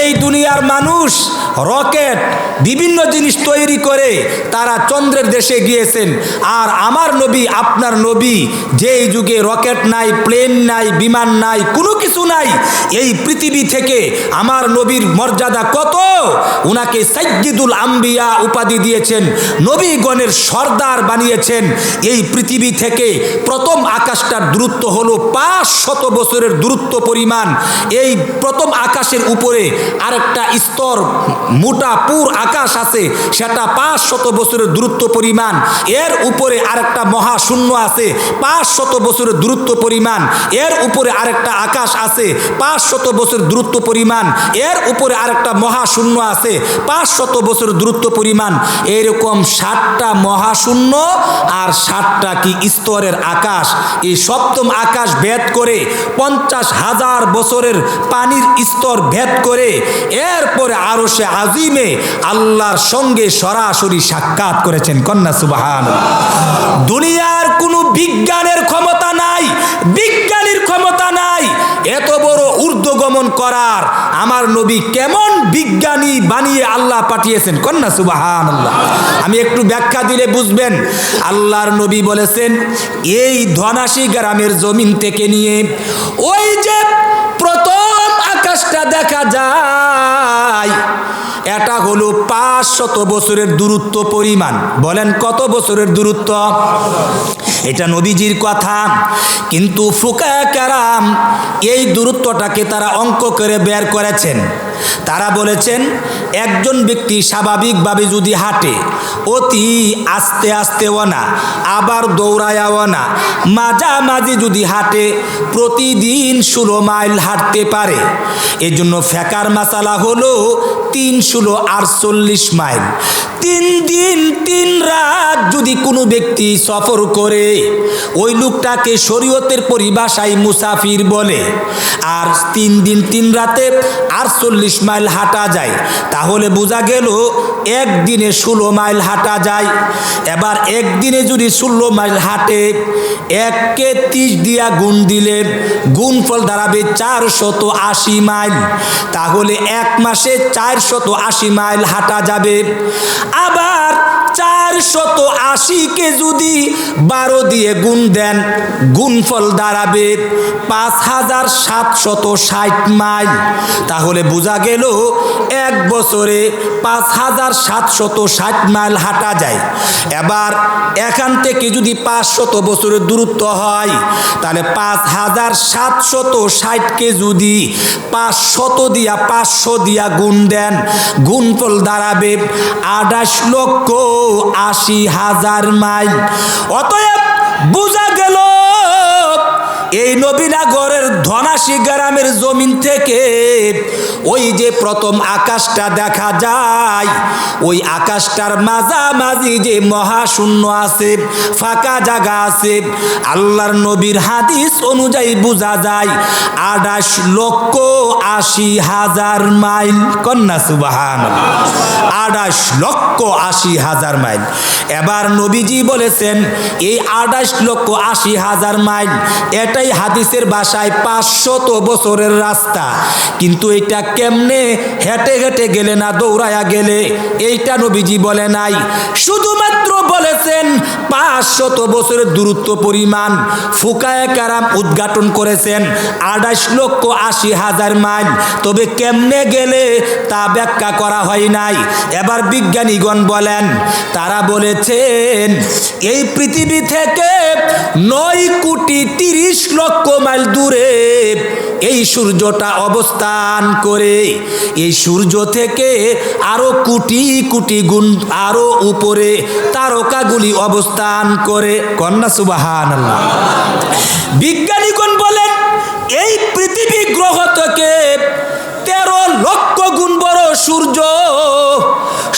এই দুনিয়ার মানুষ রকেট বিভিন্ন জিনিস তৈরি করে তারা চন্দ্রের দেশে গিয়েছেন। আর আমার নবী, আপনার নবী, যেই যুগে রকেট নাই, প্লেন নাই, বিমান নাই, কোনো কিছু নাই, এই পৃথিবী থেকে আমার নবীর মর্যাদা কত! উনাকে সাইয়্যিদুল আম্বিয়া উপাধি দিয়েছেন, নবীগণের সর্দার বানিয়েছেন। এই পৃথিবী থেকে প্রথম আকাশটার দূরত্ব হলো 500 বছরের দূরত্ব পরিমাণ। এই প্রথম আকাশের উপরে আরেকটা স্তর, মোটা পুর আকাশ আছে, সেটা 500 বছরের দূরত্ব পরিমাণ। এর উপরে আরেকটা মহাশূন্য আছে 500 বছরের দূরত্ব পরিমাণ। এর উপরে আরেকটা আকাশ আছে 500 বছর দূরত্ব পরিমাণ। এর উপরে আরেকটা মহাশূন্য আছে 500 বছর দূরত্ব পরিমাণ। এরকম 7টা মহাশূন্য আর 7টা কি স্তরের আকাশ। এই সপ্তম আকাশ ভেদ করে 50,000 বছরের পানির স্তর ভেদ করে এরপরে আরশে আজিমে আল্লাহর সঙ্গে সরাসরি সাক্ষাৎ করেছেন। কন্যা সুবহানাল্লাহ। দুনিয়ার কোনো বিজ্ঞানের ক্ষমতা নাই, বিজ্ঞানীর ক্ষমতা নাই এত বড় ঊর্ধ্বগমন করার। আমার নবী কেমন বিজ্ঞানী বানিয়ে আল্লাহ পাঠিয়েছেন। কন্যা সুবহানাল্লাহ। আমি একটু ব্যাখ্যা দিলে বুঝবেন। আল্লাহর নবী বলেছেন, এই ধনাশী গ্রামের জমিন থেকে নিয়ে ওই যে প্রথম আকাশটা দেখা যায়, এটা হলো 500 বছরের দূরত্ব পরিমাণ। বলেন কত বছরের দূরত্ব? এটা নবীজির কথা, কিন্তু ফুকায়ে কেরাম এই দূরত্বটাকে তারা অঙ্ক করে বের করেছেন। তারা বলেছেন, একজন ব্যক্তি স্বাভাবিকভাবে যদি হাঁটে, অতি আস্তে আস্তেও না, আবার দৌড়ায়াও না, মাঝামাঝি যদি হাঁটে, প্রতিদিন 16 মাইল হাঁটতে পারে। এই জন্য ফেকার মাসালা হলো 348 মাইল। 3 দিন 3 রাত যদি কোনো ব্যক্তি সফর করে, ওই লোকটাকে শরীয়তের পরিভাষায় মুসাফির বলে। আর 3 দিন 3 রাতে 48 মাইল হাঁটা যায়, তাহলে বোঝা গেল একদিনে 16 মাইল হাঁটা যায়। এবার একদিনে যদি 16 মাইল হাঁটে, 1কে 30 দিয়া গুণ দিলে গুণফল দাঁড়াবে 480 মাইল। তাহলে 1 মাসে 480 মাইল হাঁটা যাবে। আবার 480কে যদি 12 দিয়ে গুণ দেন, গুণফল দাঁড়াবে 5760 মাইল। তাহলে বোঝা গেল 1 বছরে 5760 মাইল হাঁটা যায়। এবার এখান থেকে যদি 500 বছরের দূরত্ব হয়, তাহলে 5760কে যদি 500 দিয়া গুণ দেন, গুণফল দাঁড়াবে 28,80,000 মাইল। অতএব বোঝা গেল এই নবীনগরের ধনাশী গ্রামের জমিন থেকে ওই যে প্রথম আকাশটা দেখা যায়, ওই আকাশটার মাঝামাঝি যে মহাশূন্য আছে, ফাঁকা জায়গা আছে, আল্লাহর নবীর হাদিস অনুযায়ী বোঝা যায় 28,80,000 মাইল। কন্যা সুবহানাল্লাহ। 28,80,000 মাইল। এবার নবীজি বলেছেন, এই 28,80,000 মাইল এটাই হাদিসের ভাষায় 500 বছরের রাস্তা। কিন্তু এটা কেমনে হেঁটে হেঁটে গেলে না দৌড়ায়া গেলে, এইটা নবীজি বলে নাই। শুধুমাত্র বলেছেন 500 বছরের দূরত্ব পরিমাণ। ফুকায়ে কেরাম উদ্ঘাটন করেছেন 28,80,000 মাইল। তবে কেমনে গেলে তা ব্যাখ্যা করা হয় নাই। এবার বিজ্ঞানীগণ বলেন, তারা বলেছেন এই পৃথিবী থেকে 9,30,00,000 মাইল দূরে এই সূর্যটা অবস্থান করে। এই সূর্য থেকে আরো কোটি কোটি গুণ আরো উপরে তারকাগুলি অবস্থান করে। কন্যা সুবহানাল্লাহ। বিজ্ঞানীগণ বলেন, এই পৃথিবী গ্রহ থেকে 13 লক্ষ গুণ বড় সূর্য,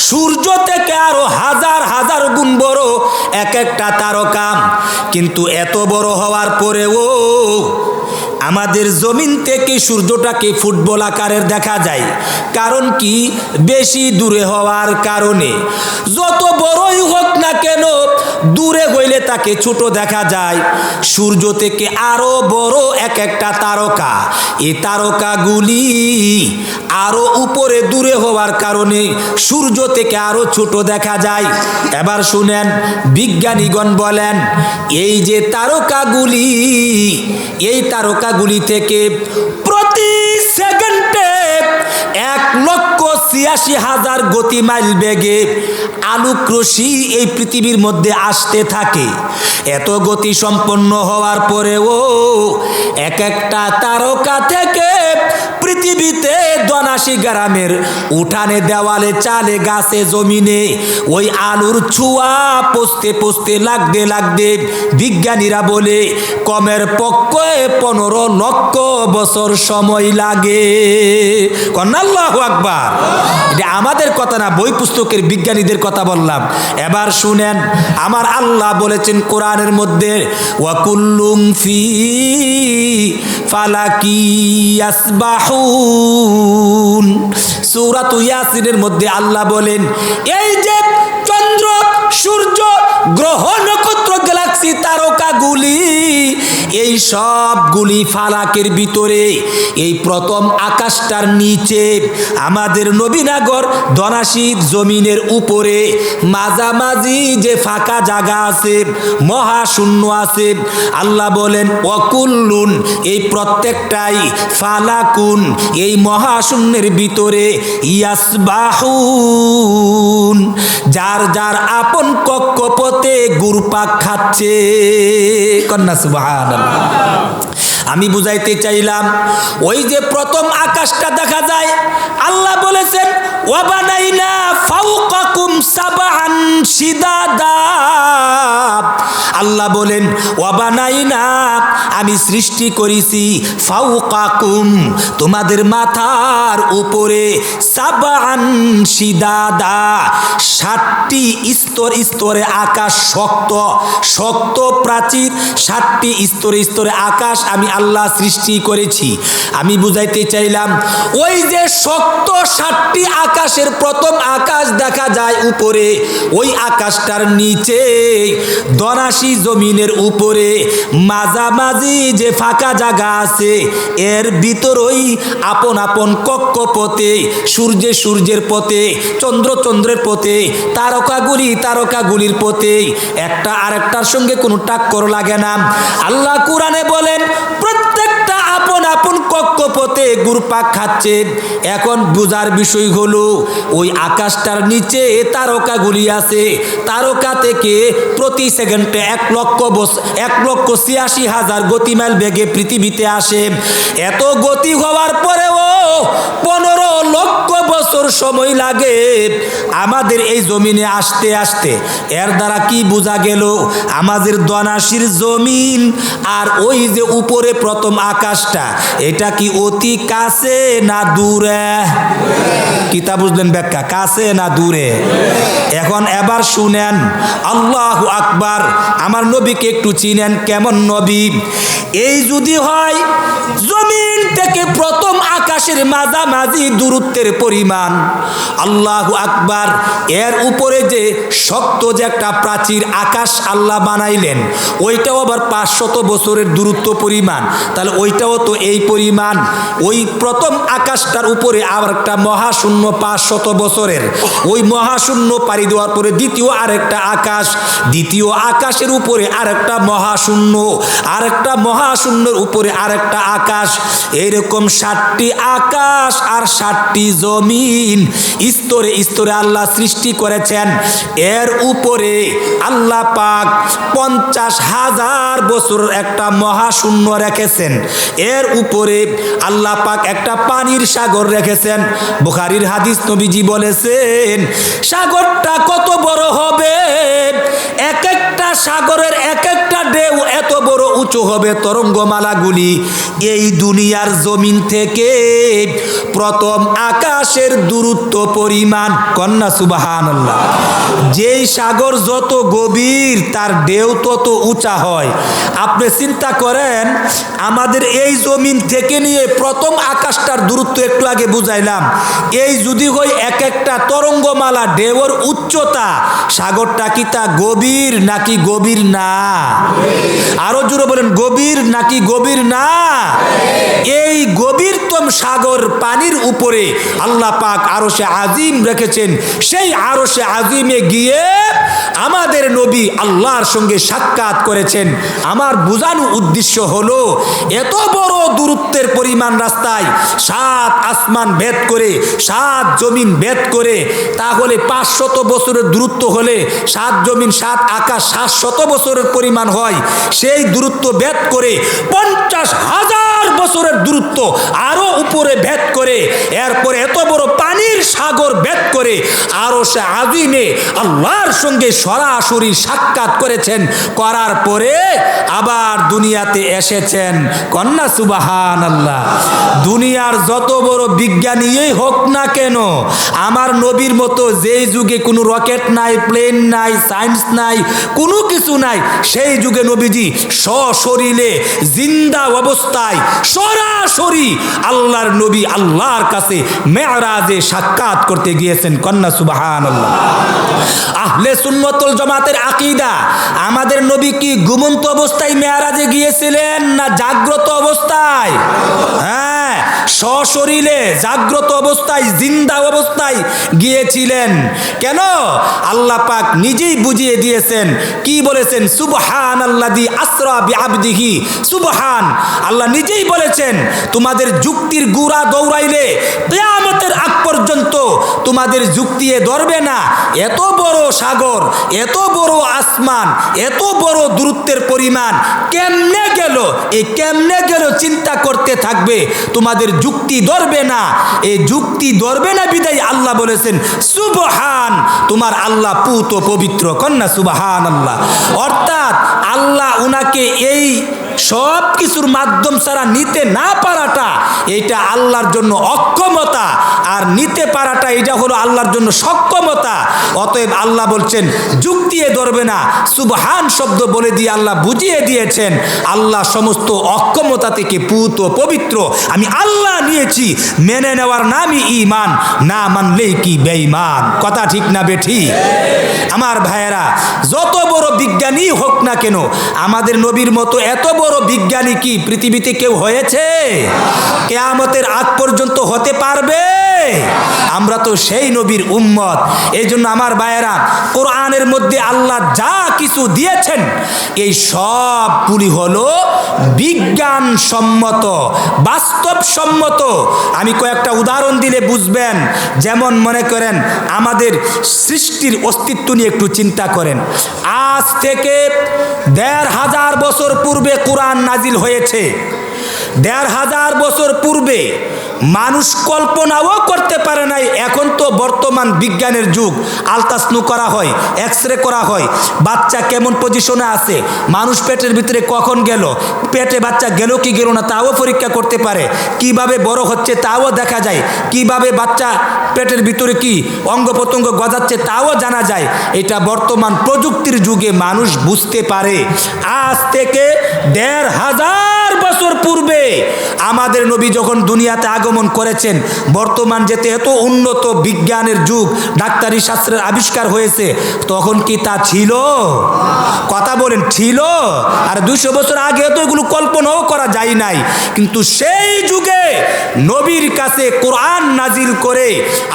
সূর্য থেকে আরো হাজার হাজার গুণ বড় এক একটা তারকা। কিন্তু এত বড় হওয়ার পরেও আমাদের জমিন থেকে সূর্যটাকে ফুটবল আকারের দেখা যায়। কারণ কি? বেশি দূরে হওয়ার কারণে। যত বড়ই হোক না কেন, দূরে হইলে তাকে ছোট দেখা যায়। সূর্য থেকে আরো বড় এক একটা তারকা, এই তারকাগুলি আরো উপরে দূরে হওয়ার কারণে সূর্য থেকে আরো ছোট দেখা যায়। এবার শুনেন, বিজ্ঞানীগণ বলেন এই যে তারকাগুলি, এই তারকাগুলি থেকে প্রতি সেকেন্ডে 1,86,000 গতিমাইল বেগে আলোক রশ্মি এই পৃথিবীর মধ্যে আসতে থাকে। এত গতি সম্পন্ন হওয়ার পরেও এক একটা তারকা থেকে পৃথিবীতে 82 গ্রামের উঠানে, দেওয়ালে, চালে, গাছে, জমিনে ওই আলোর ছোঁয়া পৌঁছতে পৌঁছতে লাগতে বিজ্ঞানীরা বলে কমের পক্ষে 15 লক্ষ বছর সময় লাগে। আল্লাহু আকবার। এটা আমাদের কথা না, বই পুস্তকের বিজ্ঞানীদের কথা বললাম। এবার শুনেন, আমার আল্লাহ বলেছেন কোরআনের মধ্যে, ওয়াকুল্লুম ফি ফালাকি ইয়াসবাহুন। সূরাত ইয়াসিনের মধ্যে আল্লাহ বলেন এই যে চন্দ্র, সূর্য, গ্রহ, নক্ষত্র, গ্যালাক্সি, তারকাগুলি, এই সবগুলি ফালাকের ভিতরে এই প্রথম আকাশটার নিচে আমাদের নবীনগর 82 জমিনের উপরে মাঝামাঝি যে ফাঁকা জায়গা আছে, মহাশূন্য আছে, আল্লাহ বলেন ওয়াকুল্লুন, এই প্রত্যেকটাই ফালাকুন, এই মহাশূন্যের ভিতরে ইয়াসবাহুন, যার যার আপন কক্ষপথে ঘুরপাক খাচ্ছে। কন্যা সুবহানাল্লাহ। আমি বুঝাইতে চাইলাম, ওই যে প্রথম আকাশটা দেখা যায়, আল্লাহ বলেছেন ওয়াবানাইনা ফাওকাকুম সাবআন শিদাদা। আল্লাহ বলেন ওয়াবানাইনা, আমি সৃষ্টি করেছি, ফাওকাকুম, তোমাদের মাথার উপরে, সাবআন শিদাদা, 7টি স্তর স্তরে আকাশ, শক্ত শক্ত প্রাচীর, 7টি স্তরে স্তরে আকাশ আমি আল্লাহ সৃষ্টি করেছি। আমি বুঝাইতে চাইলাম, ওই যে শক্ত 7টি আকাশের প্রথম আকাশ দেখা যায় উপরে, ওই আকাশটার নিচে 82 জমিনের উপরে মাঝামাঝি যে ফাঁকা জায়গা আছে, এর ভিতরেই আপন আপন কক্ষপথে, সূর্যে সূর্যের পথে, চন্দ্র চন্দ্রের পথে, তারকাগুলির পথে একটা আরেকটার সঙ্গে কোনো টাক্কর লাগে না। আল্লাহ কুরআনে বলেন প্রত্যেকটা আপন আপন কক্ষপথে ঘুরপাক খাচ্ছে। এখন বুঝার বিষয় হলো, ওই আকাশটার নিচে তারকাগুলি আছে, তারকা থেকে প্রতি সেকেন্ডে 1,86,000 গতিমাইল বেগে পৃথিবীতে আসে। এত গতি হওয়ার পরেও 15 লক্ষ বছর সময় লাগে আমাদের এই জমিনে আসতে আসতে। এর দ্বারা কি বোঝা গেল, আমাদের 82 জমিন আর ওই যে উপরে প্রথম আকাশটা, এটা কি অতি কাছে না দূরে? কিতা বুঝলেন ব্যাখ্যা, কাছে না দূরে? এখন এবার শুনেন, আল্লাহু আকবার। আমার নবীকে একটু চিনেন, কেমন নবী? এই যদি হয় জমিন থেকে প্রথম আকাশের মাঝামাঝি দূরত্বের পরিমাণ, আল্লাহু আকবার, এর উপরে যে শক্ত যে একটা প্রাচীর আকাশ আল্লাহ বানাইলেন, ওইটাও আবার 500 বছরের দূরত্ব পরিমাণ, তাহলে ওইটাও তো এই পরিমাণ। ওই প্রথম আকাশটার উপরে আবার একটা মহাশূন্য 500 বছরের, ওই মহাশূন্য পাড়ি দেওয়ার পরে দ্বিতীয় আরেকটা আকাশ, দ্বিতীয় আকাশের উপরে আরেকটা মহাশূন্য, আরেকটা মহাশূন্যের উপরে আরেকটা আকাশ, এইরকম 7টি আকাশ আর 7টি জমিন স্তরে স্তরে আল্লাহ সৃষ্টি করেছেন। এর উপরে আল্লাহ পাক 50,000 বছর একটা মহাশূন্য রেখেছেন। এর উপরে আল্লাহ পাক একটা পানির সাগর রেখেছেন। বুখারীর হাদিস, নবীজি বলেছেন সাগরটা কত বড় হবে, এক একটা সাগরের এক একটা ঢেউ এত বড় উঁচু হবে, তরঙ্গমালাগুলি এই দুনিয়ার জমিন থেকে প্রথম আকাশের দূরত্ব পরিমাণ। কন্যা সুবহানাল্লাহ। যেই সাগর যত গভীর তার ঢেউ তত উঁচা হয়। আপনি চিন্তা করেন, আমাদের এই জমিন থেকে নিয়ে প্রথম আকাশটার দূরত্ব একটু আগে বুঝাইলাম, এই যদি হয় এক একটা তরঙ্গমালা ঢেউর উচ্চতা, সাগরটা কি তা গভীর নাকি গভীর না? আরো জোরে বলেন, গভীর নাকি গভীর না? এই গভীরতম সাগর পানির উপরে আল্লাহ পাক আরশে আজিম রেখেছেন। সেই আরশে আজিমে গিয়ে আমাদের নবী আল্লাহর সঙ্গে সাক্ষাৎ করেছেন। আমার বোঝানো উদ্দেশ্য হলো, এত বড় দূরত্বের পরিমাণ রাস্তায় 7 আসমান ভেদ করে 7 জমিন ভেদ করে, তাহলে 500 বছরের দূরত্ব হলে 7 জমিন 7 আকাশ 700 বছরের পরিমাণ হয়। সেই দূরত্ব ভেদ করে 50,000 বছরের দূরত্ব আরো উপরে ভেদ করে, এরপরে এত বড় পানির সাগর ভেদ করে আরশে আজিমে আল্লাহর সঙ্গে সরাসরি সাক্ষাৎ করেছেন। করার পরে আবার দুনিয়াতে এসেছেন। কন্যা সুবহানাল্লাহ। দুনিয়ার যত বড় বিজ্ঞানীই হোক না কেন, আমার নবীর মতো যেই যুগে কোনো রকেট নাই, প্লেন নাই, সায়েন্স নাই, কোনো কিছু নাই, সেই যুগে নবীজি সশরীরে জিন্দা অবস্থায় সরাসরি আল্লাহর নবী আল্লাহর কাছে মেরাজে সাক্ষাৎ করতে গিয়েছেন। কন্যা সুবহানাল্লাহ। আহলে সুন্নাত ওয়াল জামাতের আকীদা, আমাদের নবী কি ঘুমন্ত অবস্থায় মেরাজে গিয়েছিলেন না জাগ্রত অবস্থায়? হ্যাঁ, সশরীরে জাগ্রত অবস্থায় জিন্দা অবস্থায় গিয়েছিলেন। কেন? আল্লাহ পাক নিজেই বুঝিয়ে দিয়েছেন। কি বলেছেন? সুবহানাল্লাযী আসরা বিআবদিহি। সুবহান, আল্লাহ নিজেই বলেছেন, তোমাদের যুক্তির গুড়া দৌড়াইলে কিয়ামতের আগ পর্যন্ত তোমাদের যুক্তিয়ে ধরবে না। এত বড় সাগর, এত বড় আসমান, এত বড় দূরত্বের পরিমাণ কেমনে গেল, এই কেমনে গেল চিন্তা করতে থাকবে, তোমাদের যুক্তি ধরবে না। এই যুক্তি ধরবে না বিদায় আল্লাহ বলেছেন সুবহান, তোমার আল্লাহ পুত পবিত্র। কন্যা সুবহানাল্লাহ। অর্থাৎ আল্লাহ উনাকে এই সব কিছুর মাধ্যম ছাড়া নিতে না পারাটা, এটা আল্লাহর জন্য অক্ষমতা, আর নিতে পারাটা এটা হলো আল্লাহর জন্য সক্ষমতা। অতএব আল্লাহ বলছেন যুক্তিয়ে ধরবে না, সুবহান শব্দ বলে দিয়ে আল্লাহ বুঝিয়ে দিয়েছেন আল্লাহ সমস্ত অক্ষমতা থেকে পুত পবিত্র। আমি আল্লাহ নিয়েছি, মেনে নেওয়ার নামই ঈমান, না মানলেই কি বেঈমান। কথা ঠিক না বেঠি? আমার ভাইয়েরা, যত বড় বিজ্ঞানী হোক না কেন, আমাদের নবীর মতো এত বড় বিজ্ঞানী কি পৃথিবীতে কেউ হয়েছে? কিয়ামতের আগ পর্যন্ত হতে পারবে? আমরা তো সেই নবীর উম্মত। এই জন্য আমার ভাইয়েরা, কোরআনের মধ্যে আল্লাহ যা কিছু দিয়েছেন এই সবগুলি হলো বিজ্ঞানসম্মত, বাস্তবসম্মত। আমি কয়েকটা উদাহরণ দিলে বুঝবেন। যেমন মনে করেন, আমাদের সৃষ্টির অস্তিত্ব নিয়ে একটু চিন্তা করেন। আজ থেকে ১৫০০ বছর পূর্বে কোরআন নাজিল হয়েছে। ১৫০০ বছর পূর্বে মানুষ কল্পনাও করতে পারে নাই। এখন তো বর্তমান বিজ্ঞানের যুগ, আলট্রাসাউন্ড করা হয়, এক্স-রে করা হয়, বাচ্চা কেমন পজিশনে আছে, মানুষ পেটের ভিতরে কখন গেল, পেটে বাচ্চা গেল কি গেল না তাও পরীক্ষা করতে পারে, কিভাবে বড় হচ্ছে তাও দেখা যায়, কিভাবে বাচ্চা পেটের ভিতরে কি অঙ্গ প্রত্যঙ্গ গজাচ্ছে তাও জানা যায়। এটা বর্তমান প্রযুক্তির যুগে মানুষ বুঝতে পারে। আজ থেকে ১৫০০ বছর পূর্বে আমাদের নবী যখন দুনিয়াতে আগমন করেছেন, বর্তমান যেতে এত উন্নত বিজ্ঞানের যুগ, ডাক্তারি শাস্ত্রের আবিষ্কার হয়েছে, তখন কি তা ছিল? কথা বলেন, ছিল? আর ২০০ বছর আগে তো এগুলো কল্পনাও করা যায় নাই। কিন্তু সেই যুগে নবীর কাছে কোরআন নাজিল করে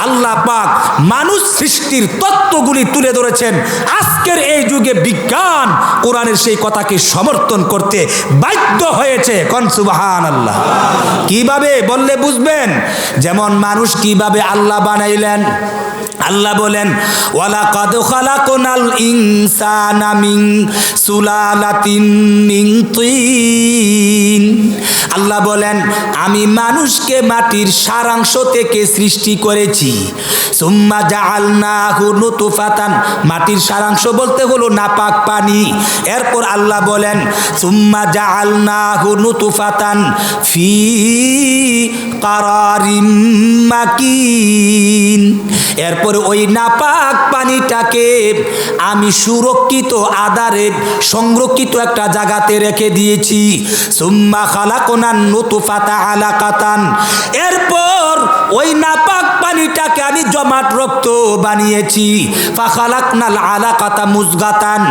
আল্লাহ পাক মানুষ সৃষ্টির তত্ত্বগুলি তুলে ধরেছেন। আজকের এই যুগে বিজ্ঞান কোরআনের সেই কথাকে সমর্থন করতে বাধ্য হয়েছে। কোন সুবহানাল্লাহ। কিভাবে বললে বুঝবেন? যেমন মানুষ কিভাবে আল্লাহ বানাইলেন। আল্লাহ বলেন, ওয়ালাকাদ খালাকনাল ইনসানা মিন সুলালাতিন মিন তিন। আল্লাহ বলেন, আমি মানুষকে মাটির সারাংশ থেকে সৃষ্টি করেছি। করেছি। সুম্মা জাআলনাহু নুতফাতান, মাটির সারাংশ বলতে হলো নাপাক পানি। এরপর আল্লাহ বলেন সুম্মা জাআলনাহু নুতফাতান ফি কারারিম মাকিন, এরপর ওই নাপাক পানিটাকে আমি সুরক্ষিত আধারে সংরক্ষিত একটা জায়গাতে রেখে দিয়েছি। সুম্মা খালাকনান নুতফাতা আলাকাতান, এরপর ওই নাপাক পানিটাকে আমি জমাট রক্ত বানিয়েছি। ফাখালাকনাল আলাকাতা মুজগাতান,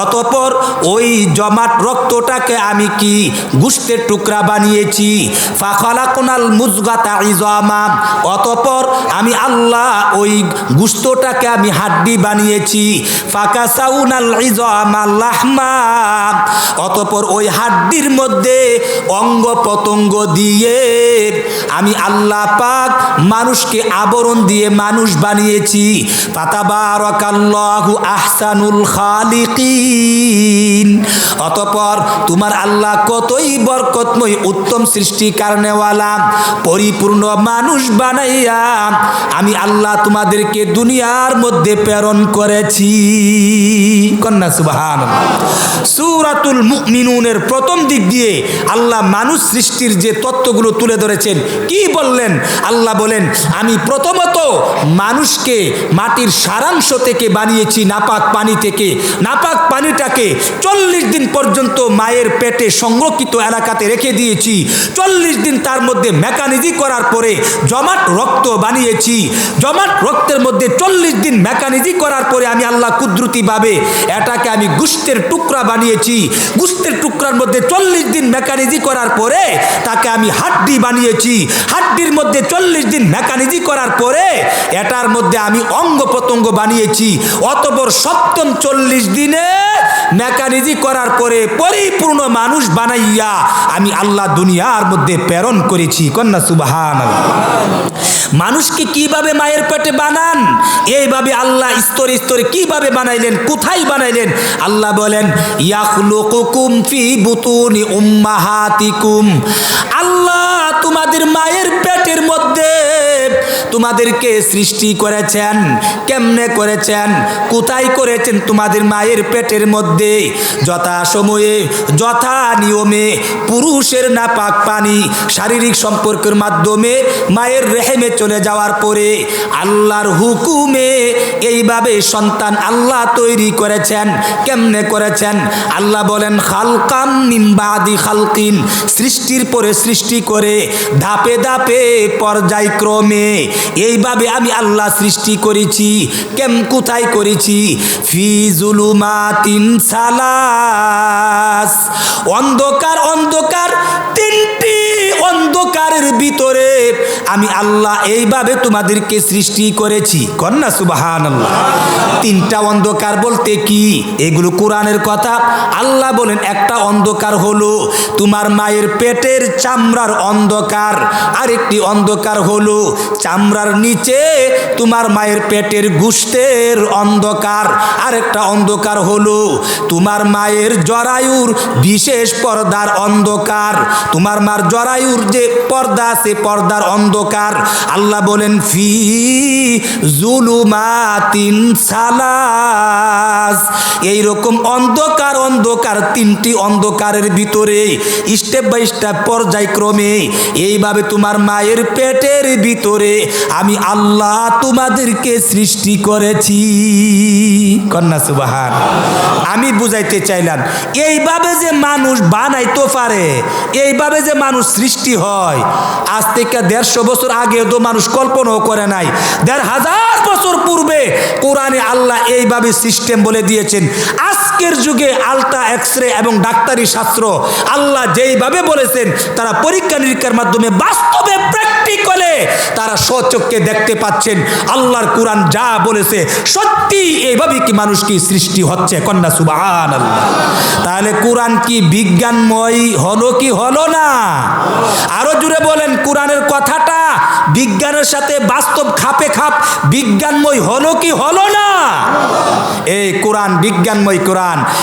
অতঃপর ওই জমাট রক্তটাকে আমি কি গোশতের টুকরা বানিয়েছি। ফাখালাকনাল মুজগাতা ইজামা, অতঃপর আমি আল্লাহ ওই গোশতটাকে আমি হাড্ডি বানিয়েছি। ফাকাসাউনাল ইজামা লাহমা, অতঃপর ওই হাড্ডির মধ্যে অঙ্গ প্রত্যঙ্গ দিয়ে আমি আল্লাহ পাক মানুষকে আবরণ দিয়ে মানুষ বানিয়েছি। ফাতাবারাকাল্লাহু আহসানুল খালিকিন, অতঃপর তোমার আল্লাহ কতই বরকতময় উত্তম সৃষ্টিকারনেওয়ালা, পরিপূর্ণ মানুষ বানাইয়া আমি আল্লাহ তোমাদেরকে দুনিয়ার মধ্যে প্রেরণ করেছি। কন্যা সুবহানাল্লাহ। সূরাতুল মুমিনুনের প্রথম দিক দিয়ে আল্লাহ মানুষ সৃষ্টির যে তত্ত্বগুলো তুলে ধরেছেন, কি বললেন? আল্লাহ বলেন আমি প্রথমত মানুষকে মাটির সারাংশ থেকে বানিয়েছি, নাপাক পানি থেকে। নাপাক পানিটাকে 40 দিন পর্যন্ত মায়ের পেটে সংরক্ষিত এলাকাতে রেখে দিয়েছি। 40 দিন তার মধ্যে মেকানিজি করার পরে জমাট রক্ত বানিয়েছি। জমাট রক্তের মধ্যে 40 দিন মেকানিজি করার পরে আমি আল্লাহ কুদরতিভাবে এটাকে আমি গোশতের টুকরা বানিয়েছি। গোশতের টুকরার মধ্যে 40 দিন মেকানিজি করার পরে তাকে আমি হাড্ডি বানিয়েছি। হাড্ডির মধ্যে 40 দিন মেকানিজি করার পরে এটার মধ্যে আমি অঙ্গ প্রত্যঙ্গ বানিয়েছি। অতঃপর সপ্তম 40 দিনে মেকানিজি করার পরে পরিপূর্ণ মানুষ বানাইয়া আমি আল্লাহ দুনিয়ার মধ্যে প্রেরণ করেছি। কন্যা সুবহানাল্লাহ। মানুষকে কিভাবে মায়ের পেটে বানান? এইভাবে আল্লাহ স্তরে স্তরে কিভাবে বানাইলেন, কোথায় বানাইলেন? আল্লাহ বলেন ইয়াখলুকুকুম ফি বুতুনি উম্মাহাতিকুম, আল্লাহ তোমাদের মায়ের পেটের মধ্যে তোমাদেরকে সৃষ্টি করেছেন। কেমনে করেছেন, কোথায় করেছেন? তোমাদের মায়ের পেটের মধ্যে যথা সময়ে যথা নিয়মে পুরুষের নাপাক পানি শারীরিক সম্পর্কের মাধ্যমে মায়ের রেহেমে চলে যাওয়ার পরে আল্লাহর হুকুমে এইভাবে সন্তান আল্লাহ তৈরি করেছেন। কেমনে করেছেন? আল্লাহ বলেন খালকাম মিন বাদি খালকিন, সৃষ্টির পরে সৃষ্টি করে ধাপে ধাপে পর্যায়ক্রমে এইভাবে আমি আল্লাহ সৃষ্টি করেছি। কোথায় করেছি? ফি জুলুমাতিন সালাস, অন্ধকার অন্ধকার তিনটি অন্ধকারের ভিতরে আমি আল্লাহ এইভাবে তোমাদেরকে সৃষ্টি করেছি। কন্যা সুবহানাল্লাহ। তিনটা অন্ধকার বলতে কি? এগুলো কোরআনের কথা। আল্লাহ বলেন একটা অন্ধকার হলো তোমার মায়ের পেটের চামড়ার অন্ধকার, আরেকটি অন্ধকার হলো চামড়ার নিচে তোমার মায়ের পেটের গোশতের অন্ধকার, আরেকটা অন্ধকার হলো তোমার মায়ের জরায়ুর বিশেষ পর্দার অন্ধকার, তোমার মার জরায়ুর যে পর্দা আছে পর্দার অন্ধকার। আল্লাহ বলেন ফি জুলুমাতিন সালাস, এইরকম অন্ধকার অন্ধকার তিনটি অন্ধকারের ভিতরে স্টেপ বাই স্টেপ পর্যায়ক্রমে এইভাবে তোমার মায়ের পেটের ভিতরে আমি আল্লাহ তোমাদেরকে সৃষ্টি করেছি। কন্যা সুবহান। আমি বুঝাইতে চাইলাম এইভাবে যে মানুষ বানাইতে পারে, এইভাবে যে মানুষ সৃষ্টি হয়, আজ থেকে 150 বছর আগেও তো মানুষ কল্পনাও করে নাই। 1500 বছর পূর্বে কোরআনে আল্লাহ এইভাবে সিস্টেম বলে দিয়েছেন। আজকের যুগে আলট্রা এক্সরে এবং ডাক্তারি শাস্ত্র আল্লাহ যেইভাবে বলেছেন তারা পরীক্ষা নিরীক্ষার মাধ্যমে বাস্তবে প্র্যাকটিক্যালে তারা স্বচক্ষে দেখতে পাচ্ছেন আল্লাহর কোরআন যা বলেছে সত্যি এইভাবে কি মানুষ কি সৃষ্টি হচ্ছে। কন্যা সুবহানাল্লাহ। তাহলে কোরআন কি বিজ্ঞানময় হলো কি হলো না? আরো জুড়ে বলেন কোরআনের কথাটা বিজ্ঞানের সাথে বাস্তব খাপে খাপ বিজ্ঞানময় হলো কি হলো না? এই কোরআন বিজ্ঞানময় কোরআন।